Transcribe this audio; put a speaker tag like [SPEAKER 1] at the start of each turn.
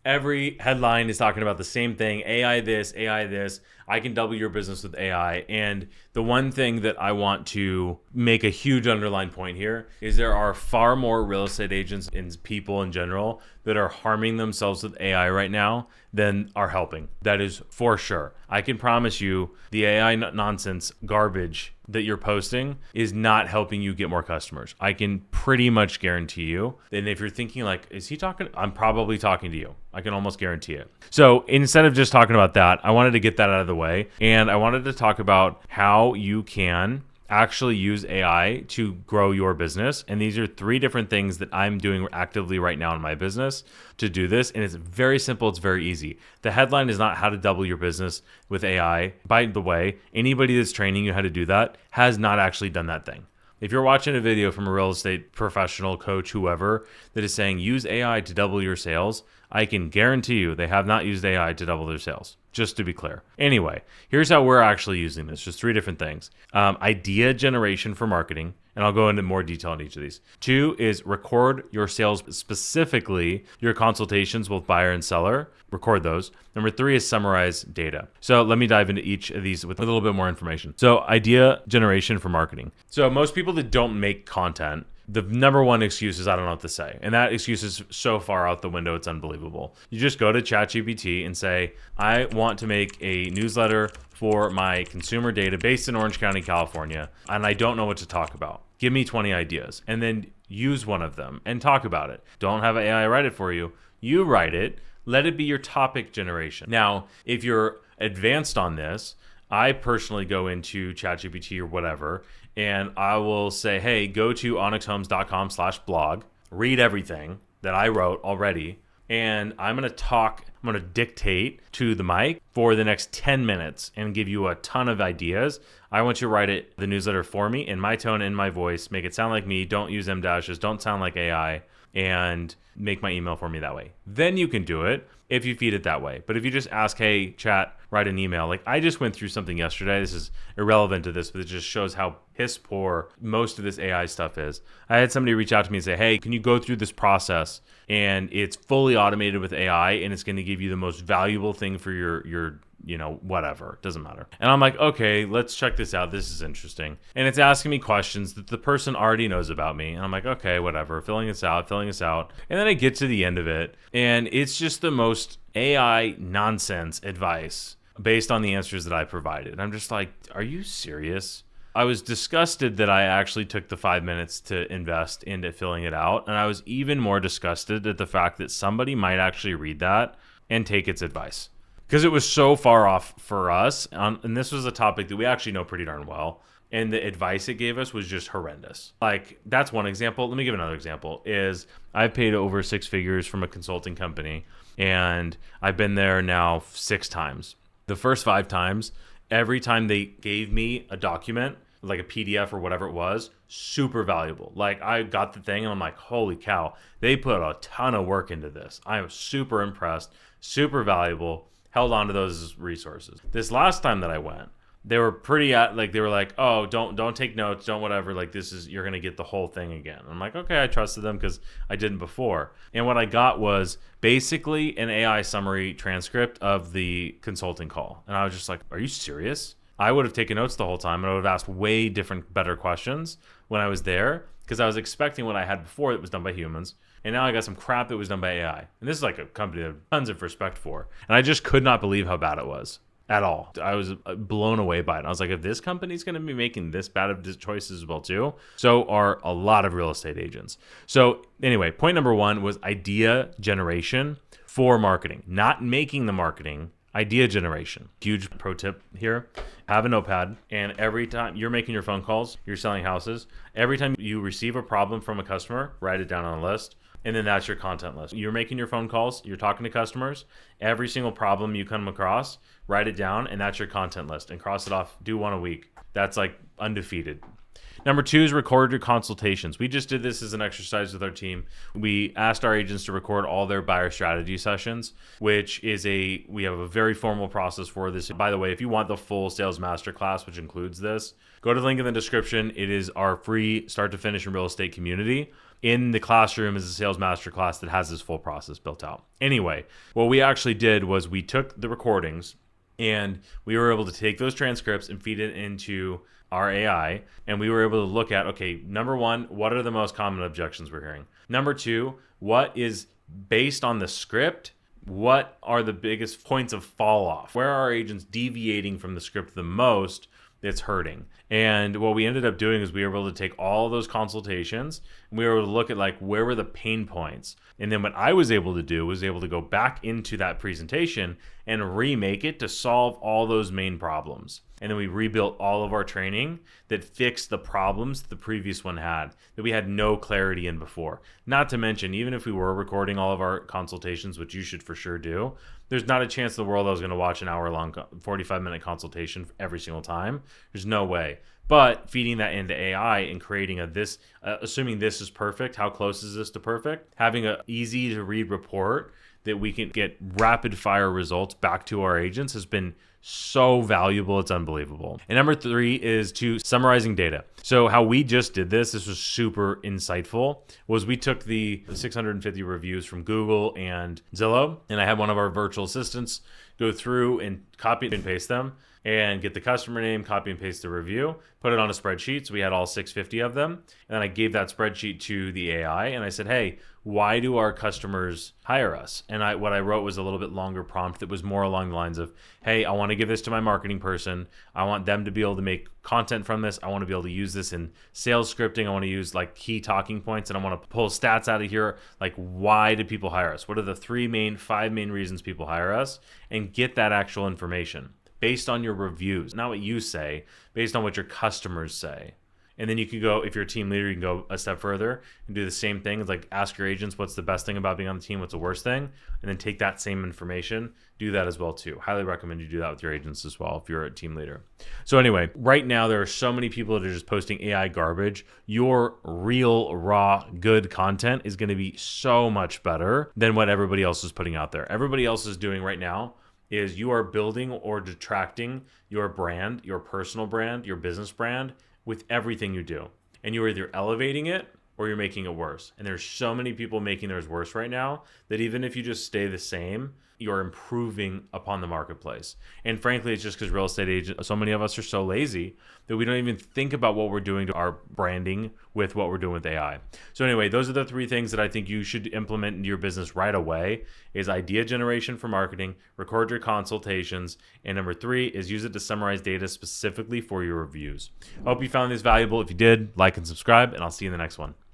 [SPEAKER 1] Every headline is talking about the same thing. AI this, AI this. I can double your business with AI. And the one thing that I want to make a huge underline point here is there are far more real estate agents and people in general that are harming themselves with AI right now than are helping. That is for sure. I can promise you the AI nonsense garbage that you're posting is not helping you get more customers. I can pretty much guarantee you. And if you're thinking like, is he talking? I'm probably talking to you. I can almost guarantee it. So instead of just talking about that, I wanted to get that out of the way. And I wanted to talk about how you can actually use AI to grow your business. And these are 3 different things that I'm doing actively right now in my business to do this. And it's very simple. It's very easy. The headline is not how to double your business with AI. By the way, anybody that's training you how to do that has not actually done that thing. If you're watching a video from a real estate professional, coach, whoever, that is saying use AI to double your sales, I can guarantee you they have not used AI to double their sales, just to be clear. Anyway, here's how we're actually using this. Just 3 different things. Idea generation for marketing, and I'll go into more detail on each of these. 2 is record your sales, specifically your consultations with buyer and seller. Record those. Number 3 is summarize data. So let me dive into each of these with a little bit more information. So idea generation for marketing. So most people that don't make content, the number one excuse is I don't know what to say. And that excuse is so far out the window, it's unbelievable. You just go to ChatGPT and say, I want to make a newsletter for my consumer data based in Orange County, California, and I don't know what to talk about. Give me 20 ideas, and then use one of them and talk about it. Don't have AI write it for you. You write it. Let it be your topic generation. Now, if you're advanced on this, I personally go into ChatGPT or whatever, and I will say, hey, go to onyxhomes.com/blog, read everything that I wrote already, and I'm going to dictate to the mic for the next 10 minutes and give you a ton of ideas. I want you to write the newsletter for me in my tone, in my voice, make it sound like me, don't use M dashes, don't sound like AI, and make my email for me that way. Then you can do it if you feed it that way. But if you just ask, hey, chat, write an email. Like I just went through something yesterday. This is irrelevant to this, but it just shows how piss poor most of this AI stuff is. I had somebody reach out to me and say, hey, can you go through this process? And it's fully automated with AI, and it's going to give you the most valuable thing for your whatever. It doesn't matter. And I'm like, okay, let's check this out. This is interesting. And it's asking me questions that the person already knows about me. And I'm like, okay, whatever. Filling this out. And then I get to the end of it, and it's just the most AI nonsense advice based on the answers that I provided. And I'm just like, are you serious? I was disgusted that I actually took the 5 minutes to invest into filling it out. And I was even more disgusted at the fact that somebody might actually read that and take its advice. Because it was so far off for us. And this was a topic that we actually know pretty darn well. And the advice it gave us was just horrendous. Like, that's one example. Let me give another example. Is I've paid over 6 figures from a consulting company. And I've been there now 6 times. The first 5 times, every time they gave me a document, like a PDF or whatever it was, super valuable. Like I got the thing and I'm like, holy cow, they put a ton of work into this. I was super impressed, super valuable, held on to those resources. This last time that I went, they were they were like, oh, don't take notes, don't whatever. Like you're going to get the whole thing again. I'm like, okay, I trusted them because I didn't before. And what I got was basically an AI summary transcript of the consulting call. And I was just like, are you serious? I would have taken notes the whole time, and I would have asked way better questions when I was there because I was expecting what I had before that was done by humans. And now I got some crap that was done by AI. And this is like a company that I have tons of respect for. And I just could not believe how bad it was at all. I was blown away by it. I was like, if this company's going to be making this bad of choices as well too, so are a lot of real estate agents. So anyway, point number 1 was idea generation for marketing, not making the marketing. Idea generation. Huge pro tip here. Have a notepad, and every time you're making your phone calls, you're selling houses, every time you receive a problem from a customer, write it down on a list, and then that's your content list. You're making your phone calls, you're talking to customers, every single problem you come across, write it down, and that's your content list, and cross it off. Do 1 a week. That's like undefeated. Number 2 is record your consultations. We just did this as an exercise with our team. We asked our agents to record all their buyer strategy sessions, which is we have a very formal process for this. By the way, if you want the full sales masterclass, which includes this, go to the link in the description. It is our free start to finish in real estate community. in the classroom is a sales masterclass that has this full process built out. Anyway, what we actually did was we took the recordings and we were able to take those transcripts and feed it into our AI. And we were able to look at, okay, number one, what are the most common objections we're hearing? Number two, what is based on the script? What are the biggest points of fall off? Where are our agents deviating from the script the most that's hurting? And what we ended up doing is we were able to take all of those consultations and we were able to look at like where were the pain points. And then what I was able to do was able to go back into that presentation and remake it to solve all those main problems. And then we rebuilt all of our training that fixed the problems the previous one had that we had no clarity in before. Not to mention, even if we were recording all of our consultations, which you should for sure do, there's not a chance in the world I was going to watch an hour-long 45-minute consultation every single time. There's no way. But feeding that into AI and creating assuming this is perfect, how close is this to perfect? Having an easy to read report that we can get rapid fire results back to our agents has been so valuable. It's unbelievable. And number three is to summarizing data. So how we just did this was super insightful, was we took the 650 reviews from Google and Zillow, and I had one of our virtual assistants go through and copy and paste them and get the customer name, copy and paste the review, put it on a spreadsheet. So we had all 650 of them. And then I gave that spreadsheet to the AI and I said, hey, why do our customers hire us? And what I wrote was a little bit longer prompt that was more along the lines of, hey, I want to give this to my marketing person. I want them to be able to make content from this. I want to be able to use this in sales scripting. I want to use like key talking points and I want to pull stats out of here. Like, why do people hire us? What are the five main reasons people hire us? And get that actual information based on your reviews, not what you say, based on what your customers say. And then you can go, if you're a team leader, you can go a step further and do the same thing. It's like ask your agents what's the best thing about being on the team, what's the worst thing, and then take that same information, do that as well too. Highly recommend you do that with your agents as well if you're a team leader. So anyway, right now there are so many people that are just posting AI garbage. Your real, raw, good content is going to be so much better than what everybody else is putting out there. Everybody else is doing right now is you are building or detracting your brand, your personal brand, your business brand with everything you do. And you're either elevating it or you're making it worse. And there's so many people making theirs worse right now that even if you just stay the same, you're improving upon the marketplace. And frankly, it's just because real estate agents, so many of us are so lazy that we don't even think about what we're doing to our branding with what we're doing with AI. So anyway, those are the three things that I think you should implement into your business right away is idea generation for marketing, record your consultations, and number three is use it to summarize data specifically for your reviews. I hope you found this valuable. If you did, like and subscribe, and I'll see you in the next one.